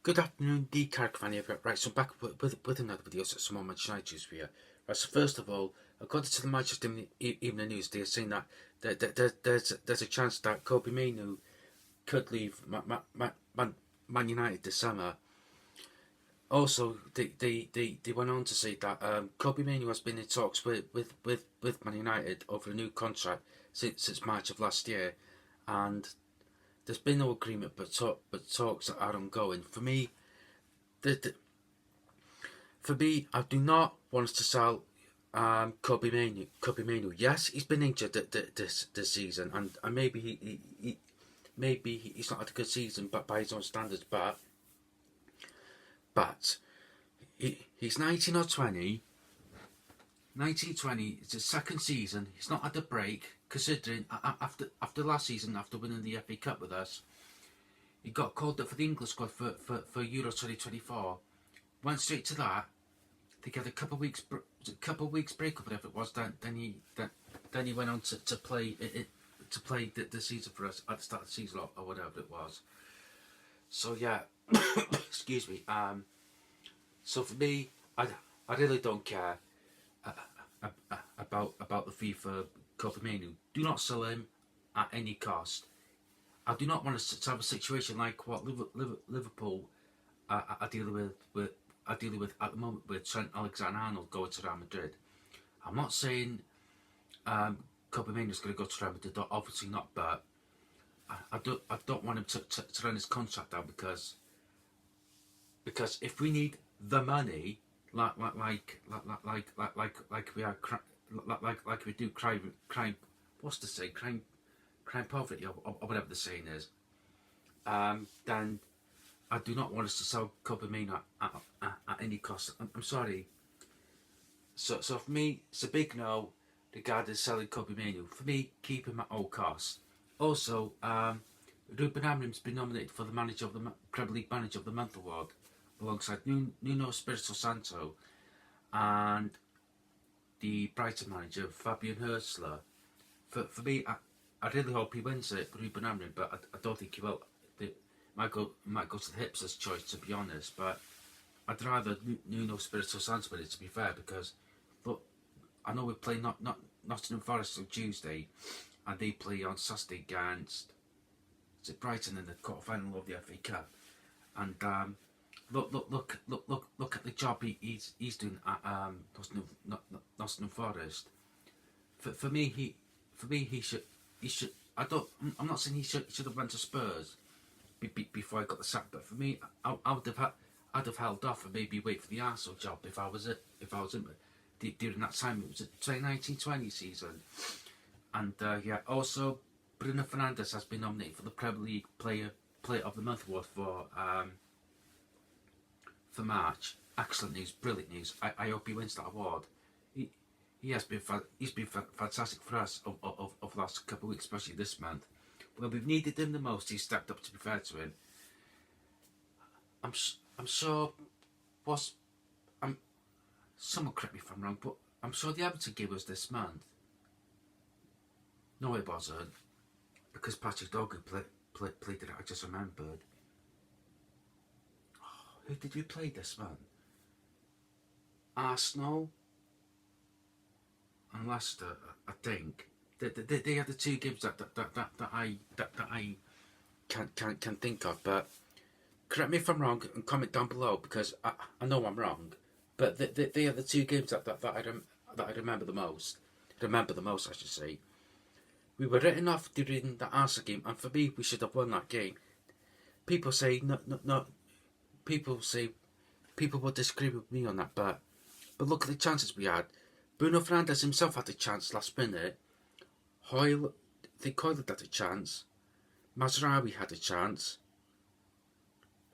Good afternoon, the Carrick fan here. Right, so back with another video, so some more Manchester United news for you. Right, so first of all, according to the Manchester Evening News, they're saying that there's a chance that Kobbie Mainoo could leave Man United this summer. Also, they went on to say that Kobbie Mainoo has been in talks with Man United over a new contract since March of last year, and there's been no agreement, but talks are ongoing. For me, I do not want us to sell Kobbie Mainoo. Yes, he's been injured this season, and maybe he's not had a good season, but by his own standards. But he's 19 or 20. 1920, it's his second season. He's not had a break, considering after last season, after winning the FA Cup with us, he got called up for the English squad for Euro 2024. Went straight to that. They had a couple of weeks break or whatever it was. Then he went on to play the season for us at the start of the season or whatever it was. So yeah, excuse me. So for me, I really don't care about the fee for Kobbie Mainoo. Do not sell him at any cost. I do not want us to have a situation like what Liverpool are dealing with at the moment with Trent Alexander-Arnold going to Real Madrid. I'm not saying Kobbie Mainoo is going to go to Real Madrid. Obviously not, but I don't want him to run his contract out because if we need the money, like we do crime, what's to say, crime poverty or whatever the saying is, then I do not want us to sell Kobbie Mainoo at any cost. I'm sorry. So for me, it's a big no regarding selling Kobbie Mainoo. For me, keep him at all costs. Also, Ruben Amorim's been nominated for the Premier League Manager of the Month award alongside Nuno Espirito Santo and the Brighton manager Fabian Hurstler. For me, I really hope he wins it, Ruben Amorim, but I don't think he will. It might go to the Hipsters' choice, to be honest. But I'd rather Nuno Espirito Santo win it, to be fair, because look, I know we play not Nottingham Forest on Tuesday, and they play on Saturday against Brighton in the quarter-final of the FA Cup, and look at the job he's doing at Nottingham Forest. For me, he should. I'm not saying he should have went to Spurs before I got the sack, but for me, I'd have held off and maybe wait for the Arsenal job if I was in during that time. It was the 2019-20 season, and yeah. Also, Bruno Fernandes has been nominated for the Premier League Player of the Month award for March. Excellent news, brilliant news. I hope he wins that award. He's been fantastic for us of the last couple of weeks, especially this month. When we've needed him the most, he's stepped up, to be fair to him. I'm sure someone correct me if I'm wrong, but I'm sure the Everton game was this month. No, it wasn't, because Patrick Dogu played it. I just remembered. Who did we play this month? Arsenal and Leicester, I think. They are the two games that I can think of. But correct me if I'm wrong and comment down below, because I know I'm wrong. But they are the two games that I remember the most. I should say. We were written off during the Arsenal game, and for me, we should have won that game. People say no. People will disagree with me on that, but look at the chances we had. Bruno Fernandes himself had a chance last minute. Hoyle had a chance. Mazraoui had a chance.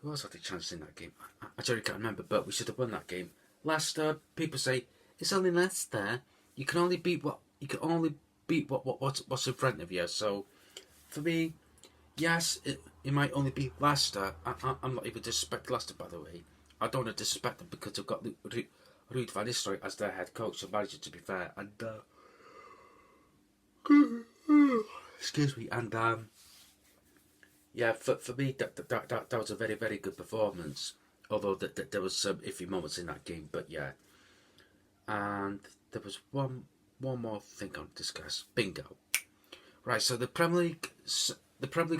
Who else had a chance in that game? I really can't remember, but we should have won that game. Leicester, people say it's only Leicester. You can only beat what's in front of you. So for me, yes, it might only be Leicester. I'm not even disrespecting Leicester, by the way. I don't want to disrespect them because they've got Ruud van Nistelrooy as their head coach and manager, to be fair. And excuse me. And Yeah, for me, that was a very, very good performance. Although there was some iffy moments in that game, but yeah. And there was one more thing I'll discuss. Bingo. Right, so the Premier League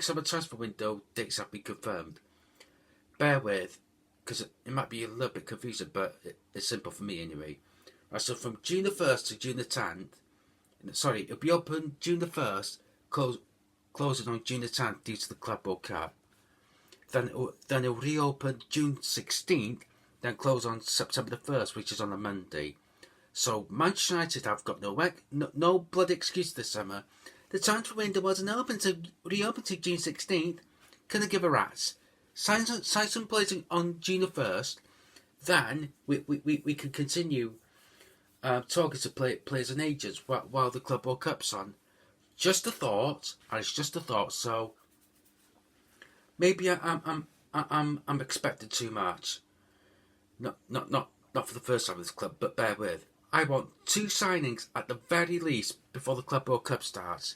summer transfer window dates have been confirmed. Bear with, because it might be a little bit confusing, but it's simple for me anyway. Right, so from June the 1st to June the 10th, sorry, it'll be open June the 1st, closing on June the 10th due to the Club World Cup. Then it'll reopen June 16th, then close on September the 1st, which is on a Monday. So Manchester United have got no bloody excuse this summer. The transfer window wasn't open to reopen to June 16th. Can I give a rat's? Sign some players on June the 1st. Then we can continue talking to players and agents while the Club World Cup's on. Just a thought, and it's just a thought. So maybe I'm expecting too much. Not for the first time with this club, but bear with. I want 2 signings at the very least before the Club World Cup starts.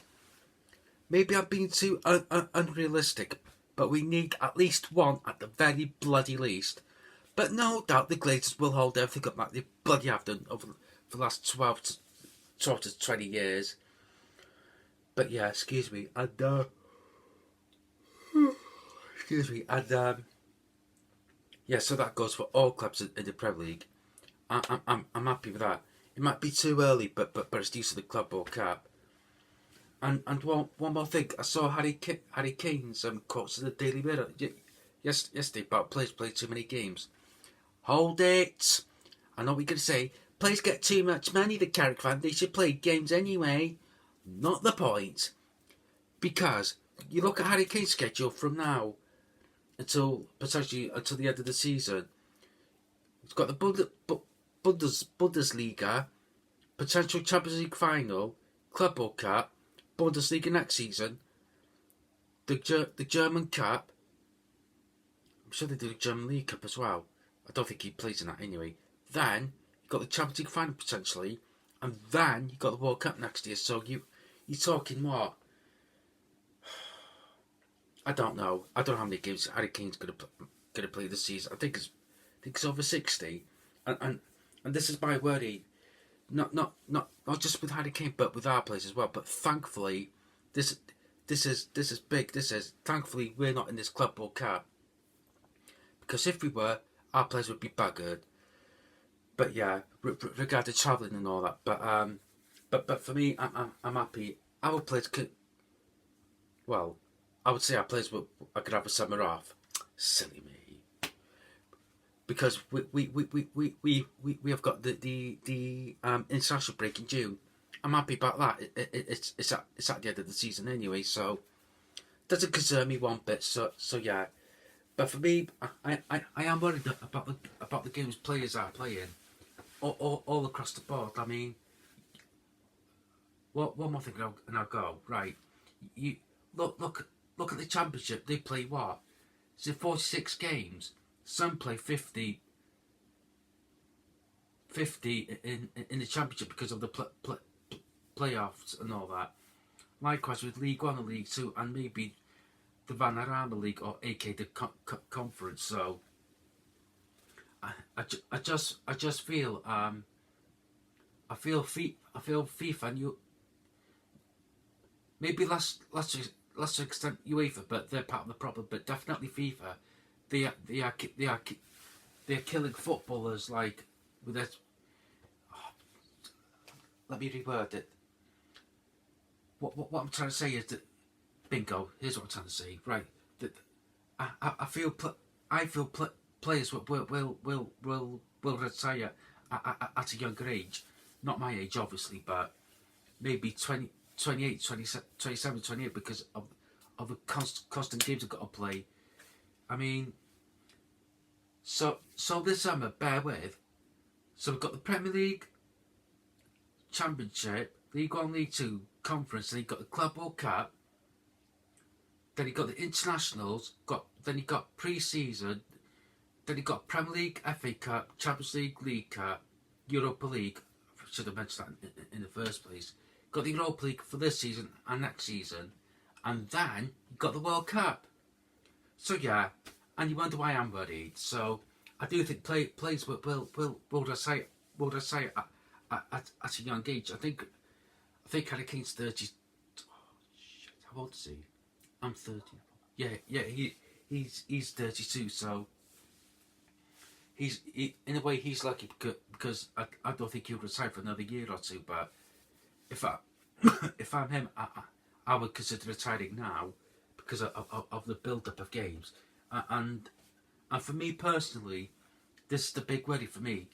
Maybe I'm being too unrealistic, but we need at least 1 at the very bloody least. But no doubt the Glazers will hold everything up like they bloody have done over the last 12 to 20 years. But yeah, excuse me, and yeah, so that goes for all clubs in the Premier League. I'm happy with that. It might be too early, but it's due to the Club World Cup. And one more thing, I saw Harry Kane's quotes in the Daily Mirror yesterday about players play too many games. Hold it! I know what you're going to say. Players get too much money, the Carrick fan. They should play games anyway. Not the point. Because you look at Harry Kane's schedule from now until the end of the season. He's got the Bundesliga, potential Champions League final, Club World Cup, Bundesliga next season, the German Cup. I'm sure they do the German League Cup as well. I don't think he plays in that anyway. Then you've got the Champions League final potentially, and then you've got the World Cup next year. So you're talking what? I don't know. I don't know how many games Harry Kane's gonna play this season. I think it's over 60, and this is my worry. Not just with Harry Kane, but with our players as well. But thankfully, this is big. Thankfully we're not in this Club World Cup, because if we were, our players would be buggered. But yeah, regarding travelling and all that. But for me, I'm happy. Our players could. Well, I would say our players I could have a summer off. Silly me. Because we have got the international break in June. I'm happy about that. It's at the end of the season anyway, so doesn't concern me one bit. So yeah, but for me, I am worried about the games players are playing, all across the board. I mean, one more thing and I'll go right. You look at the Championship. They play what? Is it 46 games? Some play 50 in the Championship because of the playoffs and all that. Likewise with League 1 and League 2 and maybe the Vanarama League or AK the Conference. So I just feel I feel FIFA and you maybe less extent UEFA, but they're part of the problem. But definitely FIFA. They are killing footballers like with their. Let me reword it. What I'm trying to say is that bingo. Here's what I'm trying to say. Right. That I feel players will retire at a younger age. Not my age, obviously, but maybe 20, 28, 27, 28 because of the constant games I've got to play. I mean, so this summer, bear with. So we've got the Premier League, Championship, League 1, League 2, Conference, then you've got the Club World Cup, then you've got the Internationals, then you've got pre-season, then you've got Premier League, FA Cup, Champions League, League Cup, Europa League. I should have mentioned that in the first place. Got the Europa League for this season and next season, and then you've got the World Cup. So yeah, and you wonder why I'm worried. So I do think players will decide at a young age. I think Harry Kane's 30. Oh, shit, how old is he? I'm 30. Yeah. He's 32. So in a way he's lucky because I don't think he'll retire for another year or two. But if I if I'm him, I would consider retiring now because of the build up of games, and for me personally, this is the big worry for me.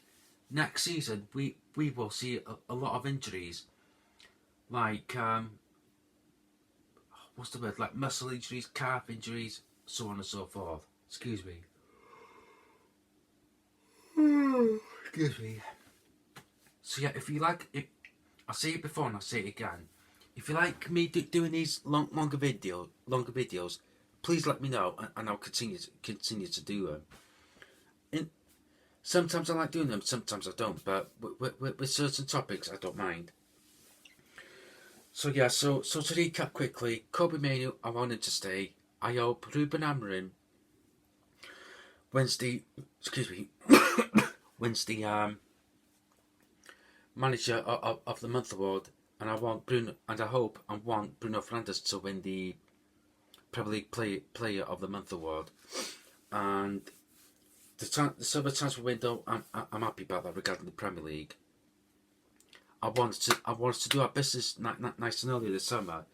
Next season, we will see a lot of injuries, like what's the word? Like muscle injuries, calf injuries, so on and so forth. Excuse me. Excuse me. So yeah, if you like, I say it before and I'll say it again. If you like me doing these longer videos, please let me know, and I'll continue to do them. Sometimes I like doing them, sometimes I don't. But with certain topics, I don't mind. So yeah, so to recap quickly, Kobbie Mainoo, I want him to stay. I hope Ruben Amorim wins the manager of the month award, and I want Bruno Fernandes to win the Premier League player of the month award. And the summer transfer window, I'm happy about that regarding the Premier League. I want us to do our business nice and early this summer.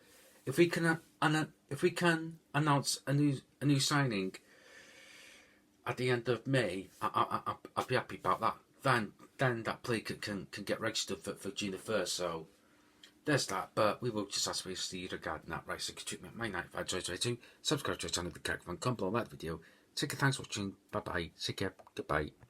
If we can announce a new signing at the end of May, I'll be happy about that. Then that player can get registered for June the 1st. So there's that. But we will just ask for you regarding that. Right, so treatment Man Utd 2022. Subscribe to our channel, the character comment below that video. Take care, thanks for watching. Bye bye. Take care. Goodbye.